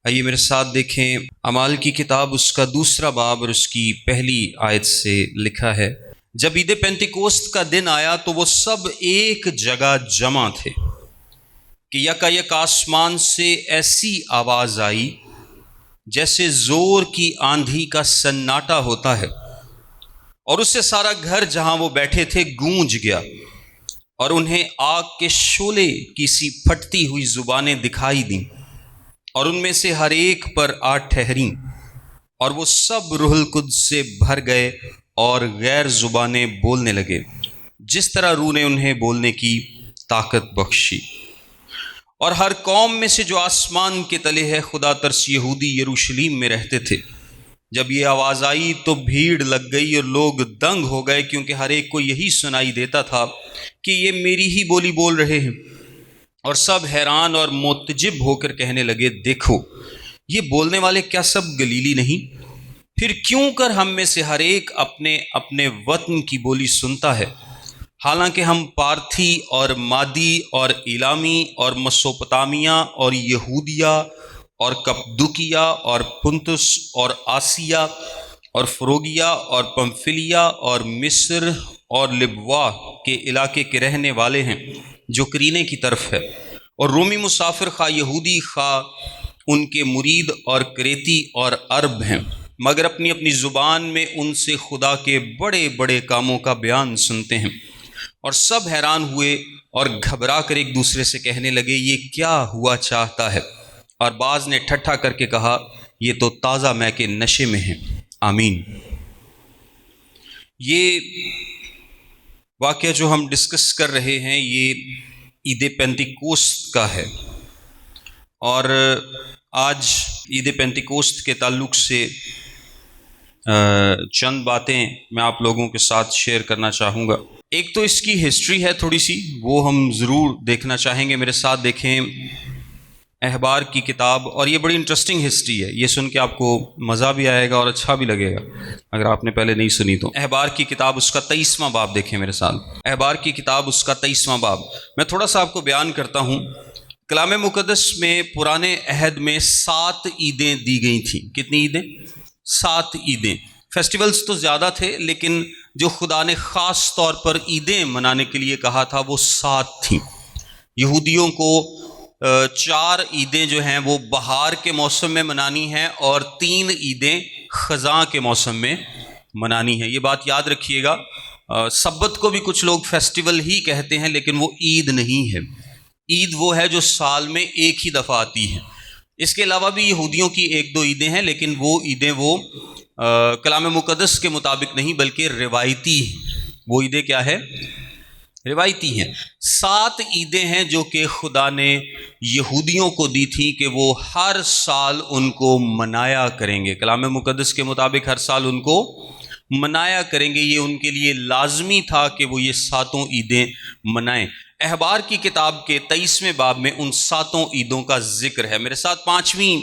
آئیے میرے ساتھ دیکھیں اعمال کی کتاب اس کا دوسرا باب اور اس کی پہلی آیت سے لکھا ہے، جب عید پینتیکوست کا دن آیا تو وہ سب ایک جگہ جمع تھے کہ یکایک آسمان سے ایسی آواز آئی جیسے زور کی آندھی کا سناٹا ہوتا ہے، اور اس سے سارا گھر جہاں وہ بیٹھے تھے گونج گیا، اور انہیں آگ کے شعلے کی سی پھٹتی ہوئی زبانیں دکھائی دیں، اور ان میں سے ہر ایک پر آ ٹھہریں، اور وہ سب روح القدس سے بھر گئے اور غیر زبانیں بولنے لگے جس طرح روح نے انہیں بولنے کی طاقت بخشی۔ اور ہر قوم میں سے جو آسمان کے تلے ہے خدا ترس یہودی یروشلیم میں رہتے تھے، جب یہ آواز آئی تو بھیڑ لگ گئی اور لوگ دنگ ہو گئے، کیونکہ ہر ایک کو یہی سنائی دیتا تھا کہ یہ میری ہی بولی بول رہے ہیں۔ اور سب حیران اور متعجب ہو کر کہنے لگے، دیکھو یہ بولنے والے کیا سب گلیلی نہیں؟ پھر کیوں کر ہم میں سے ہر ایک اپنے اپنے وطن کی بولی سنتا ہے؟ حالانکہ ہم پارتھی اور مادی اور ایلامی اور مسوپتامیہ اور یہودیہ اور کپدوکیہ اور پنتس اور آسیہ اور فروگیہ اور پمفلیہ اور مصر اور لبوا کے علاقے کے رہنے والے ہیں جو کرینے کی طرف ہے، اور رومی مسافر خواہ یہودی خواہ ان کے مرید اور کریتی اور عرب ہیں، مگر اپنی اپنی زبان میں ان سے خدا کے بڑے بڑے کاموں کا بیان سنتے ہیں۔ اور سب حیران ہوئے اور گھبرا کر ایک دوسرے سے کہنے لگے، یہ کیا ہوا چاہتا ہے؟ اور بعض نے ٹھٹھا کر کے کہا، یہ تو تازہ مے کے نشے میں ہیں۔ آمین۔ یہ واقعہ جو ہم ڈسکس کر رہے ہیں یہ عید پینتیکوست کا ہے، اور آج عید پینتیکوست کے تعلق سے چند باتیں میں آپ لوگوں کے ساتھ شیئر کرنا چاہوں گا۔ ایک تو اس کی ہسٹری ہے تھوڑی سی، وہ ہم ضرور دیکھنا چاہیں گے۔ میرے ساتھ دیکھیں احبار کی کتاب، اور یہ بڑی انٹرسٹنگ ہسٹری ہے، یہ سن کے آپ کو مزہ بھی آئے گا اور اچھا بھی لگے گا اگر آپ نے پہلے نہیں سنی تو۔ احبار کی کتاب اس کا 23واں باب دیکھیں میرے ساتھ، احبار کی کتاب اس کا 23واں باب۔ میں تھوڑا سا آپ کو بیان کرتا ہوں۔ کلام مقدس میں پرانے عہد میں 7 عیدیں دی گئی تھیں۔ کتنی عیدیں؟ 7 عیدیں۔ فیسٹیولز تو زیادہ تھے، لیکن جو خدا نے خاص طور پر عیدیں منانے کے لیے کہا تھا وہ 7 تھیں۔ یہودیوں کو 4 عیدیں جو ہیں وہ بہار کے موسم میں منانی ہیں، اور 3 عیدیں خزاں کے موسم میں منانی ہیں۔ یہ بات یاد رکھیے گا۔ سبت کو بھی کچھ لوگ فیسٹیول ہی کہتے ہیں، لیکن وہ عید نہیں ہے۔ عید وہ ہے جو سال میں ایک ہی دفعہ آتی ہے۔ اس کے علاوہ بھی یہودیوں کی 1-2 عیدیں ہیں، لیکن وہ عیدیں وہ کلام مقدس کے مطابق نہیں بلکہ روایتی ہیں۔ وہ عیدیں کیا ہے؟ روایتی ہیں۔ 7 عیدیں ہیں جو کہ خدا نے یہودیوں کو دی تھیں کہ وہ ہر سال ان کو منایا کریں گے۔ کلام مقدس کے مطابق ہر سال ان کو منایا کریں گے۔ یہ ان کے لیے لازمی تھا کہ وہ یہ 7 عیدیں منائیں۔ احبار کی کتاب کے 23ویں باب میں ان 7 عیدوں کا ذکر ہے۔ میرے ساتھ 5ویں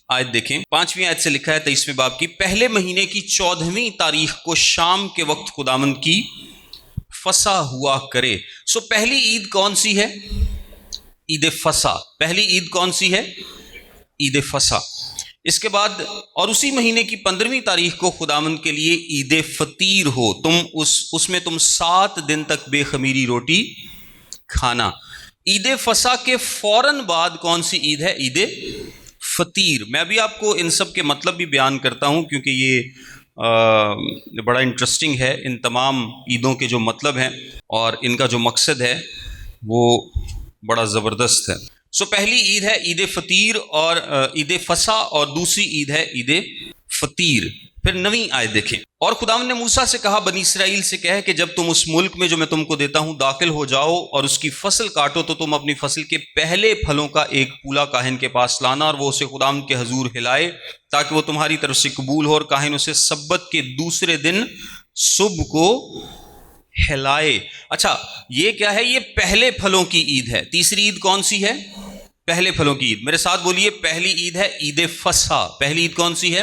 آیت دیکھیں۔ 5ویں آیت سے لکھا ہے 23ویں باب کی، پہلے مہینے کی 14ویں تاریخ کو شام کے وقت خداوند کی فصح ہوا کرے۔ پہلی عید کون سی ہے؟ عید فصح۔ پہلی عید کون سی ہے؟ عید فصح۔ اس کے بعد اور اسی مہینے کی 15ویں تاریخ کو خداوند کے لیے عید فطیر ہو، تم اس میں تم 7 دن تک بے خمیری روٹی کھانا۔ عید فصح کے فوراً بعد کون سی عید ہے؟ عید فطیر۔ میں ابھی آپ کو ان سب کے مطلب بھی بیان کرتا ہوں، کیونکہ یہ بڑا انٹرسٹنگ ہے۔ ان تمام عیدوں کے جو مطلب ہیں اور ان کا جو مقصد ہے وہ بڑا زبردست ہے۔ پہلی عید ہے عید فطیر اور عید فصح، اور دوسری عید ہے عید فطیر۔ پھر 9ویں آیت دیکھیں۔ اور خداوند نے موسیٰ سے کہا، بنی اسرائیل سے کہہ کہ جب تم اس ملک میں جو میں تم کو دیتا ہوں داخل ہو جاؤ اور اس کی فصل کاٹو، تو تم اپنی فصل کے پہلے پھلوں کا ایک پولا کاہن کے پاس لانا، اور وہ اسے خداوند کے حضور ہلائے تاکہ وہ تمہاری طرف سے قبول ہو، اور کاہن اسے سبت کے دوسرے دن صبح کو ہلائے۔ اچھا، یہ کیا ہے؟ یہ پہلے پھلوں کی عید ہے۔ تیسری عید کون سی ہے؟ پہلے پھلوں کی عید۔ میرے ساتھ بولیے، پہلی عید ہے عید فصح۔ پہلی عید کون سی ہے؟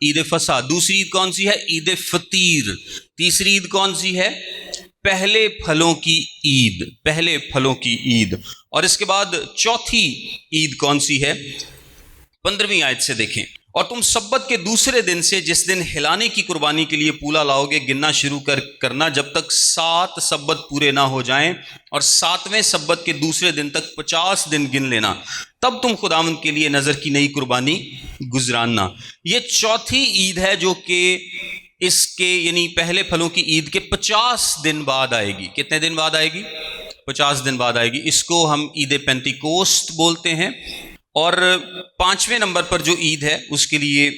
عید فصح۔ دوسری عید کون سی ہے؟ عید فطیر۔ تیسری عید کون سی ہے؟ پہلے پھلوں کی عید۔ پہلے پھلوں کی عید۔ اور اس کے بعد چوتھی عید کون سی ہے؟ 15ویں آیت سے دیکھیں، اور تم سبت کے دوسرے دن سے جس دن ہلانے کی قربانی کے لیے پولا لاؤ گے گننا شروع کرنا جب تک 7 سبت پورے نہ ہو جائیں، اور 7ویں سبت کے دوسرے دن تک 50 دن گن لینا، تب تم خداوند کے لیے نذر کی نئی قربانی گزراننا۔ یہ چوتھی عید ہے جو کہ اس کے یعنی پہلے پھلوں کی عید کے 50 دن بعد آئے گی۔ کتنے دن بعد آئے گی؟ 50 دن بعد آئے گی۔ اس کو ہم عید پینتیکوسٹ بولتے ہیں۔ اور 5ویں نمبر پر جو عید ہے اس کے لیے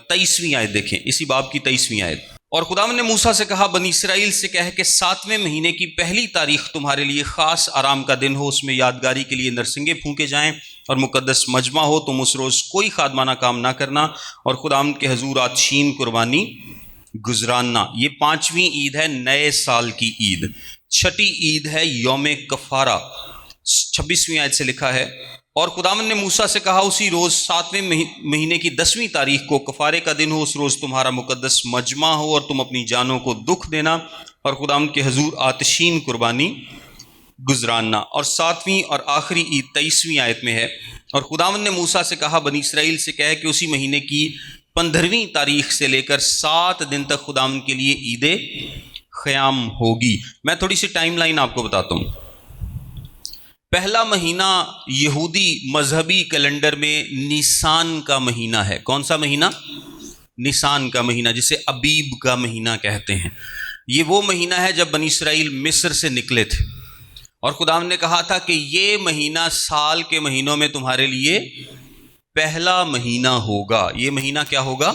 23ویں آیت دیکھیں، اسی باب کی 23ویں آیت۔ اور خداوند نے موسیٰ سے کہا بنی اسرائیل سے کہہ کہ 7ویں مہینے کی پہلی تاریخ تمہارے لیے خاص آرام کا دن ہو، اس میں یادگاری کے لیے نرسنگیں پھونکے جائیں اور مقدس مجمع ہو، تم اس روز کوئی خادمانہ کام نہ کرنا اور خداوند کے حضور آتشین قربانی گزراننا۔ یہ 5ویں عید ہے نئے سال کی عید۔ 6ٹھی عید ہے یوم کفارہ، 26ویں آیت سے لکھا ہے، اور خداوند نے موسیٰ سے کہا اسی روز 7ویں مہینے کی 10ویں تاریخ کو کفارے کا دن ہو، اس روز تمہارا مقدس مجمع ہو اور تم اپنی جانوں کو دکھ دینا اور خداوند کے حضور آتشین قربانی گزراننا۔ اور 7ویں اور آخری عید 23ویں آیت میں ہے، اور خداوند نے موسیٰ سے کہا بنی اسرائیل سے کہے کہ اسی مہینے کی 15ویں تاریخ سے لے کر 7 دن تک خداوند کے لیے عید خیام ہوگی۔ میں تھوڑی سی ٹائم لائن آپ کو بتاتا ہوں۔ پہلا مہینہ یہودی مذہبی کیلنڈر میں نیسان کا مہینہ ہے۔ کون سا مہینہ؟ نیسان کا مہینہ، جسے ابیب کا مہینہ کہتے ہیں۔ یہ وہ مہینہ ہے جب بنی اسرائیل مصر سے نکلے تھے، اور خداوند نے کہا تھا کہ یہ مہینہ سال کے مہینوں میں تمہارے لیے پہلا مہینہ ہوگا۔ یہ مہینہ کیا ہوگا؟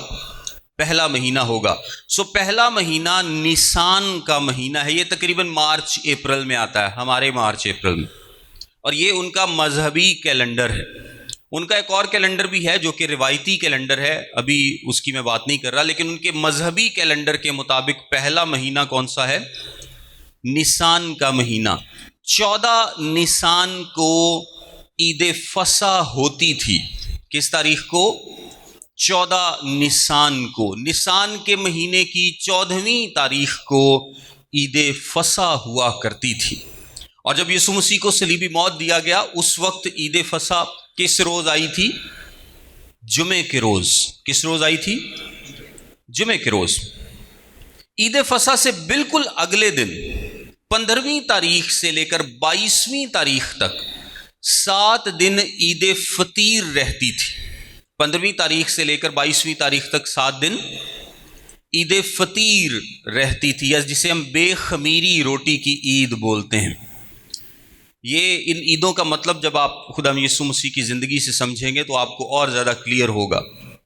پہلا مہینہ ہوگا۔ پہلا مہینہ نیسان کا مہینہ ہے۔ یہ تقریباً مارچ اپریل میں آتا ہے، ہمارے مارچ اپریل میں، اور یہ ان کا مذہبی کیلنڈر ہے۔ ان کا ایک اور کیلنڈر بھی ہے جو کہ روایتی کیلنڈر ہے، ابھی اس کی میں بات نہیں کر رہا، لیکن ان کے مذہبی کیلنڈر کے مطابق پہلا مہینہ کون سا ہے؟ نیسان کا مہینہ۔ 14 نیسان کو عید فصح ہوتی تھی۔ کس تاریخ کو؟ 14 نیسان کو۔ نیسان کے مہینے کی 14ویں تاریخ کو عید فصح ہوا کرتی تھی، اور جب یسوع مسیح کو صلیبی موت دیا گیا اس وقت عید فصح کس روز آئی تھی؟ جمعے کے روز۔ کس روز آئی تھی؟ جمعے کے روز۔ عید فصح سے بالکل اگلے دن 15ویں تاریخ سے لے کر 22ویں تاریخ تک 7 دن عید فطیر رہتی تھی۔ 15ویں تاریخ سے لے کر 22ویں تاریخ تک 7 دن عید فطیر رہتی تھی، یا جسے ہم بے خمیری روٹی کی عید بولتے ہیں۔ یہ ان عیدوں کا مطلب جب آپ خدا یسوع مسیح کی زندگی سے سمجھیں گے تو آپ کو اور زیادہ کلیئر ہوگا،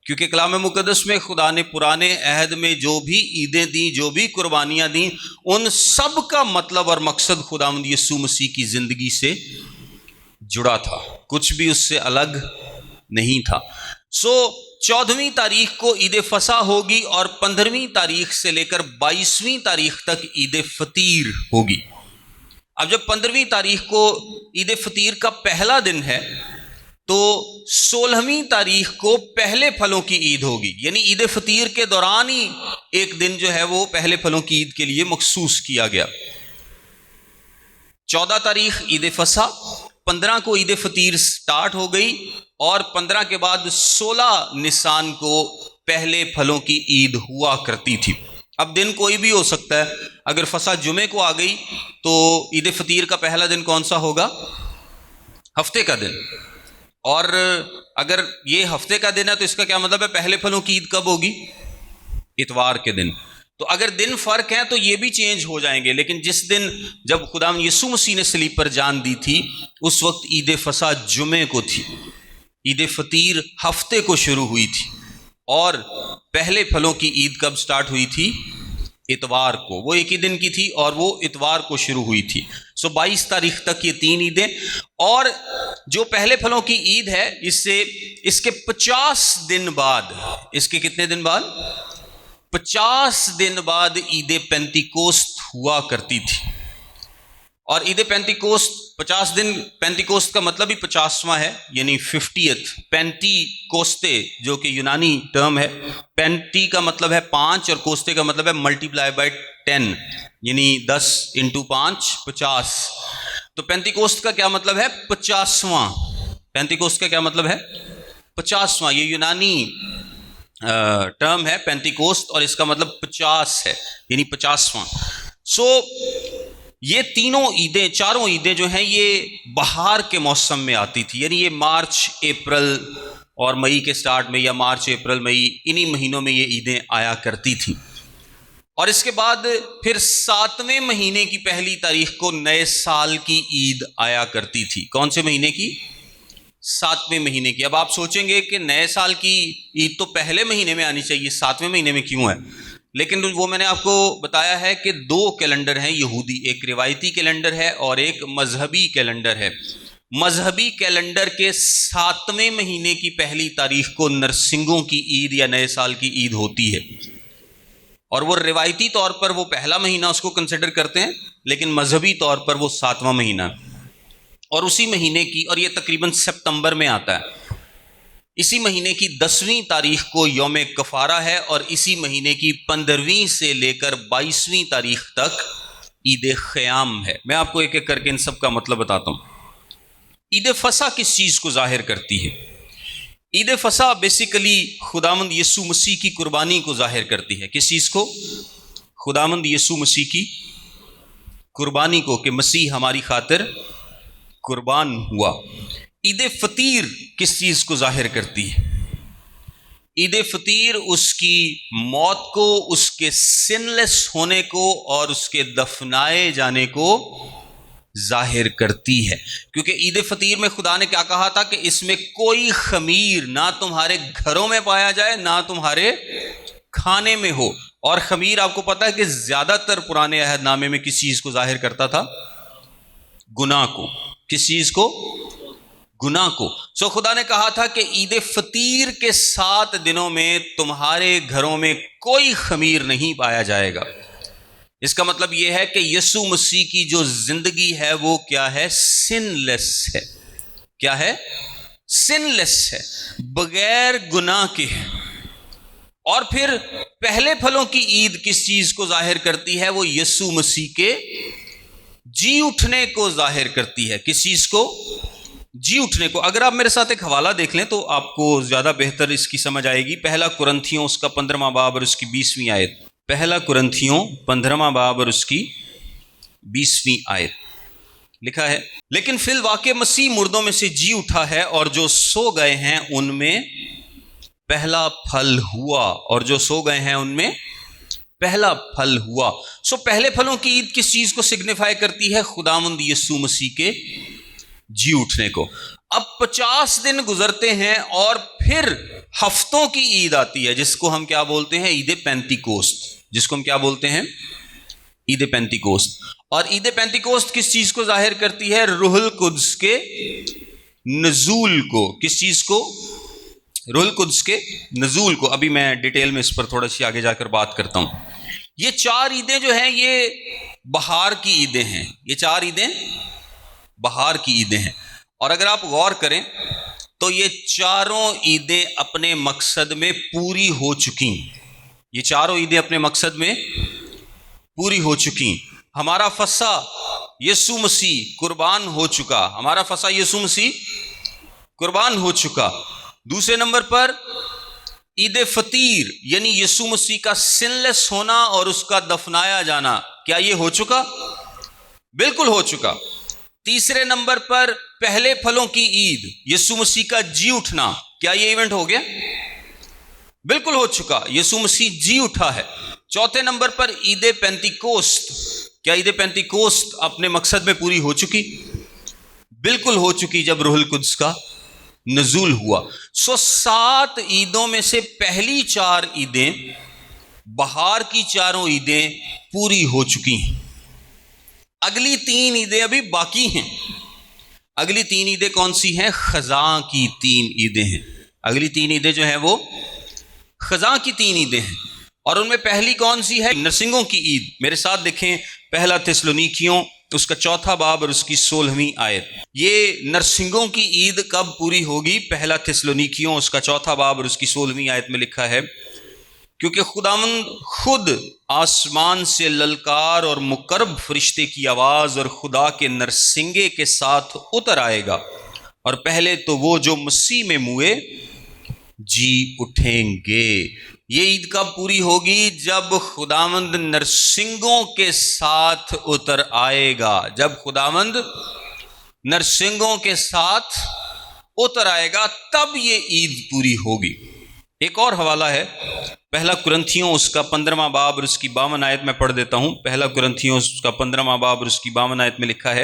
کیونکہ کلام مقدس میں خدا نے پرانے عہد میں جو بھی عیدیں دیں، جو بھی قربانیاں دیں، ان سب کا مطلب اور مقصد خداوند یسوع مسیح کی زندگی سے جڑا تھا، کچھ بھی اس سے الگ نہیں تھا۔ 14ویں تاریخ کو عید فصح ہوگی اور 15ویں تاریخ سے لے کر 22ویں تاریخ تک عید فطیر ہوگی۔ اب جب 15ویں تاریخ کو عید فطیر کا پہلا دن ہے تو 16ویں تاریخ کو پہلے پھلوں کی عید ہوگی، یعنی عید فطیر کے دوران ہی ایک دن جو ہے وہ پہلے پھلوں کی عید کے لیے مخصوص کیا گیا۔ 14 تاریخ عید فصح، 15 کو عید فطیر سٹارٹ ہو گئی، اور 15 کے بعد 16 نیسان کو پہلے پھلوں کی عید ہوا کرتی تھی۔ اب دن کوئی بھی ہو سکتا ہے، اگر فصح جمعے کو آ گئی تو عید فطیر کا پہلا دن کون سا ہوگا؟ ہفتے کا دن، اور اگر یہ ہفتے کا دن ہے تو اس کا کیا مطلب ہے پہلے پھلوں کی عید کب ہوگی؟ اتوار کے دن۔ تو اگر دن فرق ہیں تو یہ بھی چینج ہو جائیں گے، لیکن جس دن جب خدا یسوع مسیح نے صلیب پر جان دی تھی اس وقت عید فصح جمعے کو تھی، عید فطیر ہفتے کو شروع ہوئی تھی، اور پہلے پھلوں کی عید کب سٹارٹ ہوئی تھی؟ اتوار کو۔ وہ ایک ہی دن کی تھی اور وہ اتوار کو شروع ہوئی تھی۔ 22 تاریخ تک یہ 3 عیدیں، اور جو پہلے پھلوں کی عید ہے اس کے 50 دن بعد، اس کے کتنے دن بعد؟ 50 دن بعد عید پینتیکوست ہوا کرتی تھی۔ اور عید پینتیکوست 50 دن، پینتیکوست کا مطلب ہی 50واں ہے، یعنی 50th، پینتی کوستے جو کہ یونانی ٹرم ہے، پینتی کا مطلب ہے 5 اور کوستے کا مطلب ہے ملٹیپلائی بائی 10، یعنی 10 انٹو 5 50۔ تو پینتیکوست کا کیا مطلب ہے؟ 50واں۔ پینتیکوست کا کیا مطلب ہے؟ 50واں، یہ یونانی ٹرم ہے پینتیکوست، اور اس کا مطلب 50 ہے، یعنی 50واں. سو یہ تینوں عیدیں، چاروں عیدیں جو ہیں یہ بہار کے موسم میں آتی تھی، یعنی یہ مارچ اپریل اور مئی کے سٹارٹ میں، یا مارچ اپریل مئی، انہی مہینوں میں یہ عیدیں آیا کرتی تھیں. اور اس کے بعد پھر 7ویں مہینے کی پہلی تاریخ کو نئے سال کی عید آیا کرتی تھی. کون سے مہینے کی؟ 7ویں مہینے کی. اب آپ سوچیں گے کہ نئے سال کی عید تو پہلے مہینے میں آنی چاہیے، 7ویں مہینے میں کیوں ہے؟ لیکن وہ میں نے آپ کو بتایا ہے کہ 2 کیلنڈر ہیں یہودی، ایک روایتی کیلنڈر ہے اور ایک مذہبی کیلنڈر ہے. مذہبی کیلنڈر کے 7ویں مہینے کی پہلی تاریخ کو نرسنگوں کی عید یا نئے سال کی عید ہوتی ہے، اور وہ روایتی طور پر وہ پہلا مہینہ اس کو کنسیڈر کرتے ہیں، لیکن مذہبی طور پر وہ 7واں مہینہ. اور اسی مہینے کی، اور یہ تقریباً سپتمبر میں آتا ہے، اسی مہینے کی 10ویں تاریخ کو یوم کفارہ ہے، اور اسی مہینے کی 15ویں سے لے کر 22ویں تاریخ تک عید خیام ہے. میں آپ کو ایک ایک کر کے ان سب کا مطلب بتاتا ہوں. عید فصح کس چیز کو ظاہر کرتی ہے؟ عید فصح بیسیکلی خداوند یسوع مسیح کی قربانی کو ظاہر کرتی ہے. کس چیز کو؟ خداوند یسوع مسیح کی قربانی کو، کہ مسیح ہماری خاطر قربان ہوا. عید فطیر کس چیز کو ظاہر کرتی ہے؟ عید فطیر اس کی موت کو، اس کے سن لیس ہونے کو اور اس کے دفنائے جانے کو ظاہر کرتی ہے. کیونکہ عید فطیر میں خدا نے کیا کہا تھا کہ اس میں کوئی خمیر نہ تمہارے گھروں میں پایا جائے، نہ تمہارے کھانے میں ہو. اور خمیر آپ کو پتا ہے کہ زیادہ تر پرانے عہد نامے میں کس چیز کو ظاہر کرتا تھا؟ گناہ کو. کس چیز کو؟ گناہ کو. سو خدا نے کہا تھا کہ عید فطیر کے 7 دنوں میں تمہارے گھروں میں کوئی خمیر نہیں پایا جائے گا. اس کا مطلب یہ ہے کہ یسوع مسیح کی جو زندگی ہے وہ کیا ہے؟ سن لیس ہے. کیا ہے؟ سن لیس ہے، بغیر گناہ کے ہے. اور پھر پہلے پھلوں کی عید کس چیز کو ظاہر کرتی ہے؟ وہ یسوع مسیح کے جی اٹھنے کو ظاہر کرتی ہے. کس چیز کو؟ جی اٹھنے کو. اگر آپ میرے ساتھ ایک حوالہ دیکھ لیں تو آپ کو زیادہ بہتر اس کی سمجھ آئے گی. پہلا قرنتھیوں اس کا 15واں باب اور اس کی 20ویں آیت. پہلا قرنتھیوں 15واں باب اور اس کی 20ویں آیت لکھا ہے، لیکن فی الواقع مسیح مردوں میں سے جی اٹھا ہے، اور جو سو گئے ہیں ان میں پہلا پھل ہوا. اور جو سو گئے ہیں ان میں پہلا پھل ہوا. سو پہلے پھلوں کی عید کس چیز کو سگنیفائی کرتی ہے؟ خداوند یسوع مسیح کے جی اٹھنے کو. اب 50 دن گزرتے ہیں اور پھر ہفتوں کی عید آتی ہے، جس کو ہم کیا بولتے ہیں؟ عید پینتیکوست. جس کو ہم کیا بولتے ہیں؟ عید پینتیکوست. اور عید پینتیکوست کس چیز کو ظاہر کرتی ہے؟ روح القدس کے نزول کو. کس چیز کو؟ روح القدس کے نزول کو. ابھی میں ڈیٹیل میں اس پر تھوڑا سی آگے جا کر بات کرتا ہوں. یہ 4 عیدیں جو ہیں یہ بہار کی عیدیں ہیں. یہ 4 عیدیں بہار کی عیدیں ہیں. اور اگر آپ غور کریں تو یہ چاروں عیدیں اپنے مقصد میں پوری ہو چکی. یہ چاروں عیدیں اپنے مقصد میں پوری ہو چکی. ہمارا فصح یسوع مسیح قربان ہو چکا. ہمارا فصح یسوع مسیح قربان ہو چکا. دوسرے نمبر پر عید فطیر یعنی یسوع مسیح کا سن لیس ہونا اور اس کا دفنایا جانا، کیا یہ ہو چکا؟ بالکل ہو چکا. تیسرے نمبر پر پہلے پھلوں کی عید، یسوع مسیح کا جی اٹھنا، کیا یہ ایونٹ ہو گیا؟ بالکل ہو چکا. یسوع مسیح جی اٹھا ہے. چوتھے نمبر پر عید پینتیکوست، کیا عید پینتیکوست اپنے مقصد میں پوری ہو چکی؟ بالکل ہو چکی، جب روح القدس کا نزول ہوا. سو 7 عیدوں میں سے پہلی 4 عیدیں، بہار کی چاروں عیدیں پوری ہو چکی ہیں. اگلی 3 عیدیں ابھی باقی ہیں. اگلی 3 عیدیں کون سی ہیں؟ خزاں کی 3 عیدیں ہیں. اگلی 3 عیدیں جو ہیں وہ خزاں کی 3 عیدیں ہیں. اور ان میں پہلی کون سی ہے؟ نرسنگوں کی عید. میرے ساتھ دیکھیں پہلا تھسلونیکیوں اس کا 4واں باب اور اس کی 16ویں آیت. یہ نرسنگوں کی عید کب پوری ہوگی؟ پہلا تھسلونیکیوں اس کا 4واں باب اور اس کی 16ویں آیت میں لکھا ہے، کیونکہ خداوند خود آسمان سے للکار اور مقرب فرشتے کی آواز اور خدا کے نرسنگے کے ساتھ اتر آئے گا، اور پہلے تو وہ جو مسیح میں موئے جی اٹھیں گے۔ یہ عید کب پوری ہوگی؟ جب خداوند نرسنگوں کے ساتھ اتر آئے گا، جب خداوند نرسنگوں کے ساتھ اتر آئے گا تب یہ عید پوری ہوگی۔ ایک اور حوالہ ہے، پہلا کرنتھیوں اس کا 15واں باب اور اس کی 52 آیت میں پڑھ دیتا ہوں۔ پہلا کرنتھیوں اس کا 15واں باب اور اس کی 52 آیت میں لکھا ہے،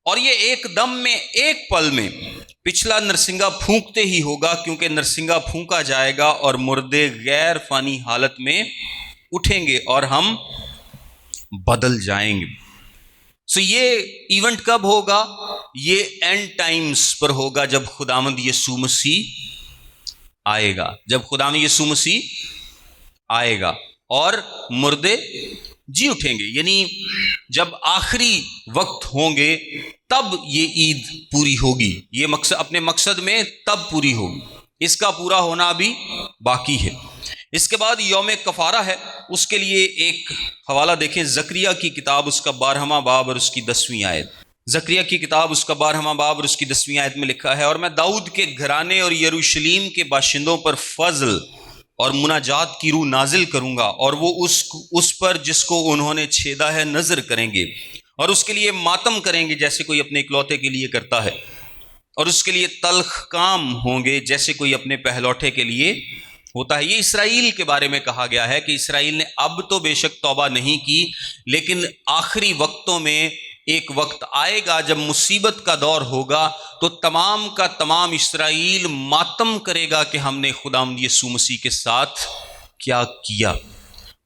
اور یہ ایک دم میں، ایک پل میں پچھلا نرسنگا پھونکتے ہی ہوگا، کیونکہ نرسنگا پھونکا جائے گا اور مردے غیر فانی حالت میں اٹھیں گے اور ہم بدل جائیں گے۔ سو یہ ایونٹ کب ہوگا؟ یہ اینڈ ٹائمز پر ہوگا، جب خداوند یسوع مسیح آئے گا، جب خداوند یسوع مسیح آئے گا اور مردے جی اٹھیں گے، یعنی جب آخری وقت ہوں گے تب یہ عید پوری ہوگی۔ یہ مقصد، اپنے مقصد میں تب پوری ہوگی، اس کا پورا ہونا ابھی باقی ہے۔ اس کے بعد یوم کفارہ ہے، اس کے لیے ایک حوالہ دیکھیں، زکریا کی کتاب اس کا 12واں باب اور اس کی 10ویں آیت۔ زکریا کی کتاب اس کا 12واں باب اور اس کی 10ویں آیت میں لکھا ہے، اور میں داؤد کے گھرانے اور یروشلیم کے باشندوں پر فضل اور مناجات کی روح نازل کروں گا، اور وہ اس پر جس کو انہوں نے چھیدا ہے نظر کریں گے، اور اس کے لیے ماتم کریں گے جیسے کوئی اپنے اکلوتے کے لیے کرتا ہے، اور اس کے لیے تلخ کام ہوں گے جیسے کوئی اپنے پہلوٹے کے لیے ہوتا ہے۔ یہ اسرائیل کے بارے میں کہا گیا ہے کہ اسرائیل نے اب تو بے شک توبہ نہیں کی، لیکن آخری وقتوں میں ایک وقت آئے گا جب مصیبت کا دور ہوگا تو تمام کا تمام اسرائیل ماتم کرے گا کہ ہم نے خداوند یسوع مسیح کے ساتھ کیا کیا۔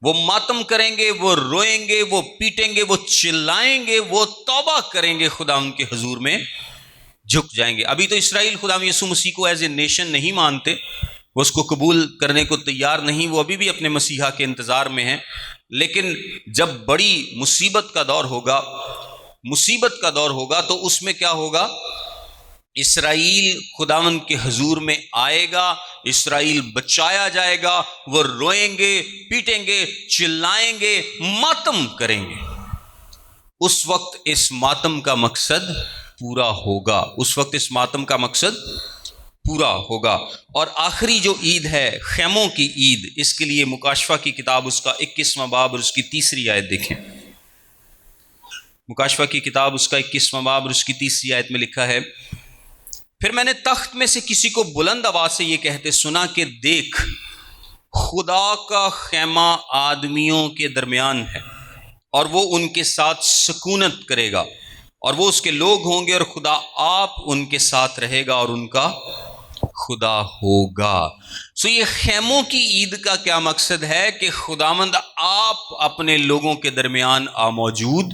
وہ ماتم کریں گے، وہ روئیں گے، وہ پیٹیں گے، وہ چلائیں گے، وہ توبہ کریں گے، خداوند کے حضور میں جھک جائیں گے۔ ابھی تو اسرائیل خداوند یسوع مسیح کو ایز اے نیشن نہیں مانتے، وہ اس کو قبول کرنے کو تیار نہیں، وہ ابھی بھی اپنے مسیحا کے انتظار میں ہیں، لیکن جب بڑی مصیبت کا دور ہوگا، مصیبت کا دور ہوگا تو اس میں کیا ہوگا؟ اسرائیل خداوند کے حضور میں آئے گا، اسرائیل بچایا جائے گا، وہ روئیں گے، پیٹیں گے، چلائیں گے، ماتم کریں گے۔ اس وقت اس ماتم کا مقصد پورا ہوگا، اس وقت اس ماتم کا مقصد پورا ہوگا۔ اور آخری جو عید ہے، خیموں کی عید، اس کے لیے مکاشفہ کی کتاب اس کا 21واں باب اور اس کی 3 آیت دیکھیں۔ مکاشفہ کی کتاب اس کا 21واں باب اور اس کی 3 آیت میں لکھا ہے، پھر میں نے تخت میں سے کسی کو بلند آواز سے یہ کہتے سنا کہ دیکھ، خدا کا خیمہ آدمیوں کے درمیان ہے، اور وہ ان کے ساتھ سکونت کرے گا، اور وہ اس کے لوگ ہوں گے، اور خدا آپ ان کے ساتھ رہے گا اور ان کا خدا ہوگا۔ سو یہ خیموں کی عید کا کیا مقصد ہے؟ کہ خداوند آپ اپنے لوگوں کے درمیان موجود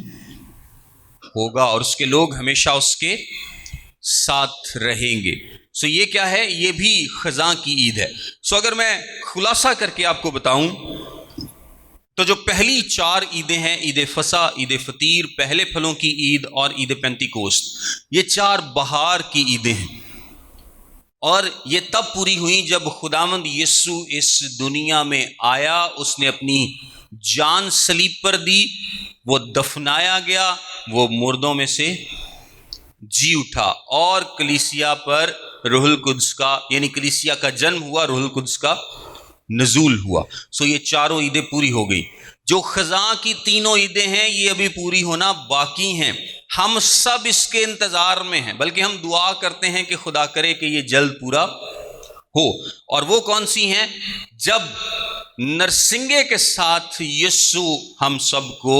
ہوگا اور اس کے لوگ ہمیشہ اس کے ساتھ رہیں گے۔ سو یہ کیا ہے؟ یہ بھی خزاں کی عید ہے۔ سو اگر میں خلاصہ کر کے آپ کو بتاؤں تو جو پہلی 4 عیدیں ہیں، عید فصح، عید فطیر، پہلے پھلوں کی عید اور عید پینتیکوست، یہ 4 بہار کی عیدیں ہیں، اور یہ تب پوری ہوئیں جب خداوند یسوع اس دنیا میں آیا، اس نے اپنی جان صلیب پر دی، وہ دفنایا گیا، وہ مردوں میں سے جی اٹھا، اور کلیسیا پر روح القدس کا، یعنی کلیسیا کا جنم ہوا، روح القدس کا نزول ہوا۔ سو یہ 4 عیدیں پوری ہو گئی۔ جو خزاں کی 3 عیدیں ہیں یہ ابھی پوری ہونا باقی ہیں، ہم سب اس کے انتظار میں ہیں، بلکہ ہم دعا کرتے ہیں کہ خدا کرے کہ یہ جلد پورا ہو۔ اور وہ کون سی ہیں؟ جب نرسنگے کے ساتھ یسوع ہم سب کو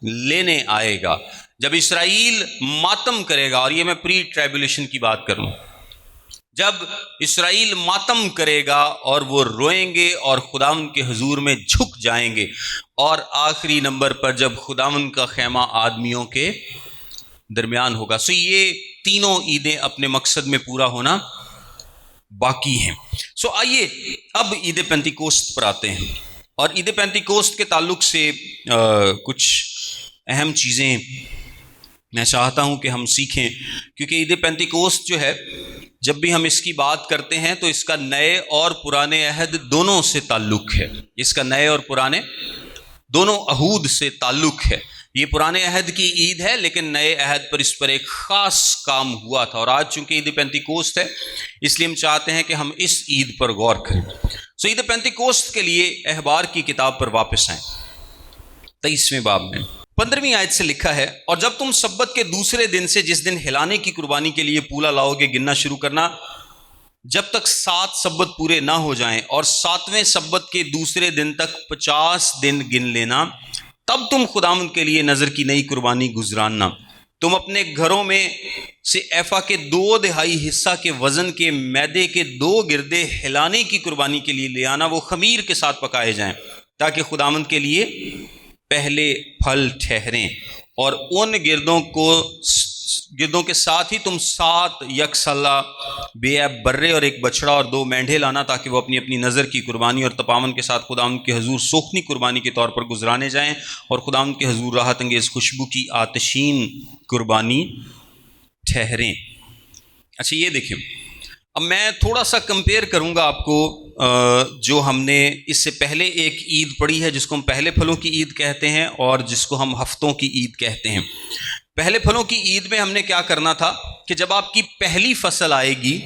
لینے آئے گا، جب اسرائیل ماتم کرے گا، اور یہ میں پری ٹرائبولیشن کی بات کروں، جب اسرائیل ماتم کرے گا اور وہ روئیں گے اور خداوند کے حضور میں جھک جائیں گے، اور آخری نمبر پر جب خداوند کا خیمہ آدمیوں کے درمیان ہوگا۔ سو یہ 3 عیدیں اپنے مقصد میں پورا ہونا باقی ہیں۔ سو آئیے اب عید پینتیکوست پر آتے ہیں، اور عید پینتیکوست کے تعلق سے کچھ اہم چیزیں میں چاہتا ہوں کہ ہم سیکھیں، کیونکہ عید پینتیکوست جو ہے، جب بھی ہم اس کی بات کرتے ہیں تو اس کا نئے اور پرانے عہد دونوں سے تعلق ہے، اس کا نئے اور پرانے دونوں عہود سے تعلق ہے۔ یہ پرانے عہد کی عید ہے، لیکن نئے عہد پر اس پر ایک خاص کام ہوا تھا، اور آج چونکہ عید پینتیکوست ہے اس لیے ہم چاہتے ہیں کہ ہم اس عید پر غور کریں۔ سو عید پینتیکوست کے لیے احبار کی کتاب پر واپس آئیں۔ 23ویں باب میں 15ویں آیت سے لکھا ہے، اور جب تم سبت کے دوسرے دن سے جس دن ہلانے کی قربانی کے لیے پولا لاؤ گے گننا شروع کرنا، جب تک 7 سبت پورے نہ ہو جائیں، اور 7ویں سبت کے دوسرے دن تک 50 دن گن لینا، تب تم خداوند کے لیے نذر کی نئی قربانی گزراننا۔ تم اپنے گھروں میں سے ایفا کے 2/2 حصہ کے وزن کے میدے کے 2 گردے ہلانے کی قربانی کے لیے لے آنا، وہ خمیر کے ساتھ پکائے جائیں تاکہ خداوند کے لیے پہلے پھل ٹھہریں، اور ان گردوں کے ساتھ ہی تم 7 یکسالہ بے عیب برے اور ایک بچڑا اور 2 مینڈھے لانا، تاکہ وہ اپنی اپنی نظر کی قربانی اور تپاون کے ساتھ خداوند کے حضور سوکھنی قربانی کے طور پر گزرانے جائیں، اور خداوند کے حضور راحت انگیز خوشبو کی آتشین قربانی ٹھہریں۔ اچھا یہ دیکھیں، اب میں تھوڑا سا کمپیئر کروں گا آپ کو جو ہم نے اس سے پہلے ایک عید پڑھی ہے جس کو ہم پہلے پھلوں کی عید کہتے ہیں، اور جس کو ہم ہفتوں کی عید کہتے ہیں۔ پہلے پھلوں کی عید میں ہم نے کیا کرنا تھا کہ جب آپ کی پہلی فصل آئے گی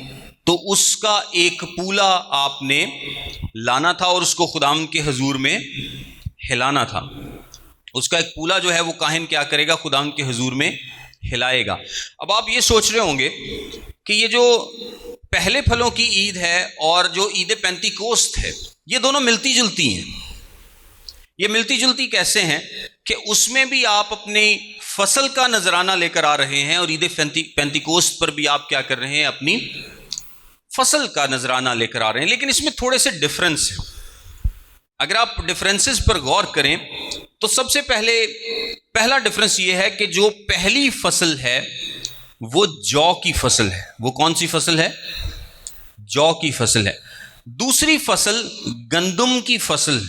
تو اس کا ایک پولا آپ نے لانا تھا اور اس کو خداوند کے حضور میں ہلانا تھا۔ اس کا ایک پولا جو ہے وہ کاہن کیا کرے گا؟ خداوند کے حضور میں ہلائے گا۔ اب آپ یہ سوچ رہے ہوں گے کہ یہ جو پہلے پھلوں کی عید ہے اور جو عید پینتیکوست ہے، یہ دونوں ملتی جلتی ہیں۔ یہ ملتی جلتی کیسے ہیں کہ اس میں بھی آپ اپنی فصل کا نذرانہ لے کر آ رہے ہیں، اور عید پینتیکوست پر بھی آپ کیا کر رہے ہیں؟ اپنی فصل کا نذرانہ لے کر آ رہے ہیں، لیکن اس میں تھوڑے سے ڈفرنس ہیں۔ اگر آپ ڈفرنسز پر غور کریں تو سب سے پہلا ڈفرنس یہ ہے کہ جو پہلی فصل ہے وہ جو کی فصل ہے۔ وہ کون سی فصل ہے؟ جو کی فصل ہے۔ دوسری فصل گندم کی فصل۔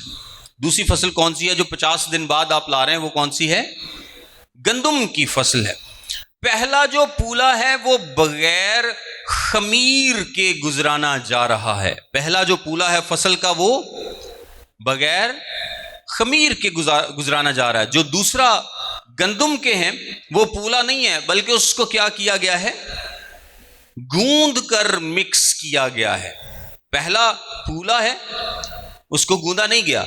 دوسری فصل کون سی ہے جو 50 دن بعد آپ لا رہے ہیں؟ وہ کون سی ہے؟ گندم کی فصل ہے۔ پہلا جو پولا ہے وہ بغیر خمیر کے گزرانا جا رہا ہے۔ پہلا جو پولا ہے فصل کا وہ بغیر خمیر کے گزرانا جا رہا ہے۔ جو دوسرا گندم کے ہیں وہ پولا نہیں ہے، بلکہ اس کو کیا کیا گیا ہے؟ گوند کر مکس کیا گیا ہے۔ پہلا پولا ہے، اس کو گوندا نہیں گیا۔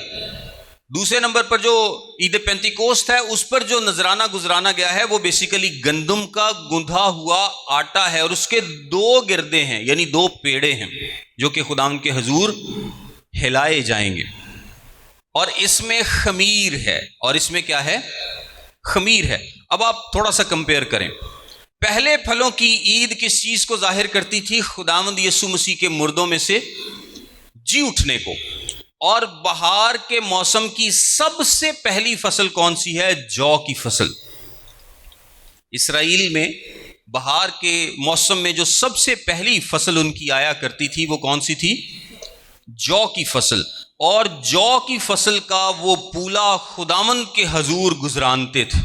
دوسرے نمبر پر جو عید پینتیکوست ہے اس پر جو نذرانہ گزرانا گیا ہے وہ بیسیکلی گندم کا گندھا ہوا آٹا ہے، اور اس کے 2 گردے ہیں، یعنی 2 پیڑے ہیں جو کہ خداوند کے حضور ہلائے جائیں گے، اور اس میں خمیر ہے۔ اور اس میں کیا ہے؟ خمیر ہے۔ اب آپ تھوڑا سا کمپیئر کریں۔ پہلے پھلوں کی عید کس چیز کو ظاہر کرتی تھی؟ خداوند یسوع مسیح کے مردوں میں سے جی اٹھنے کو۔ اور بہار کے موسم کی سب سے پہلی فصل کون سی ہے؟ جو کی فصل۔ اسرائیل میں بہار کے موسم میں جو سب سے پہلی فصل ان کی آیا کرتی تھی وہ کون سی تھی؟ جو کی فصل۔ اور جو کی فصل کا وہ پولا خداوند کے حضور گزرانتے تھے۔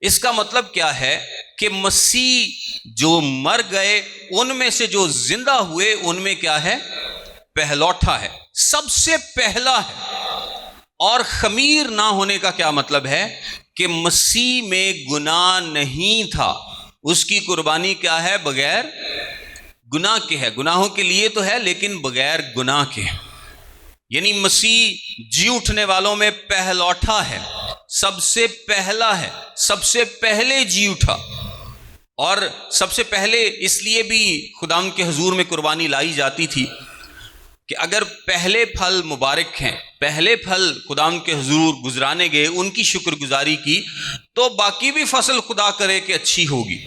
اس کا مطلب کیا ہے کہ مسیح جو مر گئے ان میں سے جو زندہ ہوئے ان میں کیا ہے؟ پہلوٹا ہے، سب سے پہلا ہے۔ اور خمیر نہ ہونے کا کیا مطلب ہے؟ کہ مسیح میں گناہ نہیں تھا، اس کی قربانی کیا ہے؟ بغیر گناہ کے ہے۔ گناہوں کے لیے تو ہے لیکن بغیر گناہ کے ہے، یعنی مسیح جی اٹھنے والوں میں پہلوٹا ہے، سب سے پہلا ہے، سب سے پہلے جی اٹھا۔ اور سب سے پہلے اس لیے بھی خداوند کے حضور میں قربانی لائی جاتی تھی کہ اگر پہلے پھل مبارک ہیں، پہلے پھل خداوند کے حضور گزرانے گئے، ان کی شکر گزاری کی، تو باقی بھی فصل خدا کرے کہ اچھی ہوگی۔